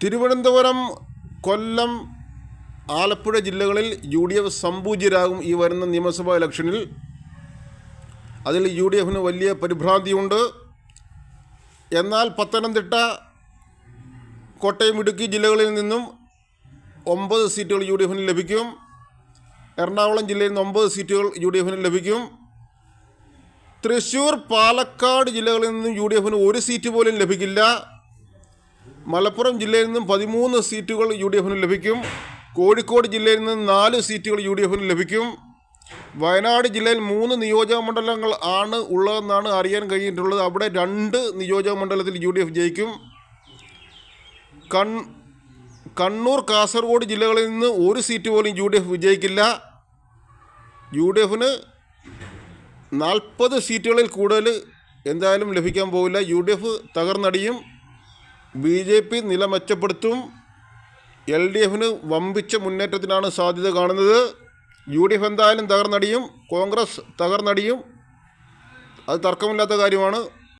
തിരുവനന്തപുരം, കൊല്ലം, ആലപ്പുഴ ജില്ലകളിൽ UDF സംപൂജ്യരാകും ഈ വരുന്ന നിയമസഭാ ഇലക്ഷനിൽ. അതിൽ UDFന് വലിയ പരിഭ്രാന്തിയുണ്ട്. എന്നാൽ പത്തനംതിട്ട, കോട്ടയം, ഇടുക്കി ജില്ലകളിൽ നിന്നും 9 സീറ്റുകൾ UDFന് ലഭിക്കും. എറണാകുളം ജില്ലയിൽ നിന്ന് 9 സീറ്റുകൾ UDFന് ലഭിക്കും. തൃശ്ശൂർ, പാലക്കാട് ജില്ലകളിൽ നിന്നും UDFന് 1 സീറ്റ് പോലും ലഭിക്കില്ല. മലപ്പുറം ജില്ലയിൽ നിന്നും 13 സീറ്റുകൾ UDFന് ലഭിക്കും. കോഴിക്കോട് ജില്ലയിൽ നിന്ന് 4 സീറ്റുകൾ UDFന് ലഭിക്കും. വയനാട് ജില്ലയിൽ 3 നിയോജക മണ്ഡലങ്ങൾ ആണ് ഉള്ളതെന്നാണ് അറിയാൻ കഴിഞ്ഞിട്ടുള്ളത്. അവിടെ 2 നിയോജക മണ്ഡലത്തിൽ UDF ജയിക്കും. കണ്ണൂർ, കാസർഗോഡ് ജില്ലകളിൽ നിന്ന് 1 സീറ്റ് പോലും UDF വിജയിക്കില്ല. UDFന് 40 സീറ്റുകളിൽ കൂടുതൽ എന്തായാലും ലഭിക്കാൻ പോകില്ല. UDF തകർന്നടിയും. BJP നില മെച്ചപ്പെടുത്തും. LDFന് വമ്പിച്ച മുന്നേറ്റത്തിനാണ് സാധ്യത കാണുന്നത്. UDF എന്തായാലും തകർന്നടിയും. കോൺഗ്രസ് തകർന്നടിയും. അത് തർക്കമില്ലാത്ത കാര്യമാണ്.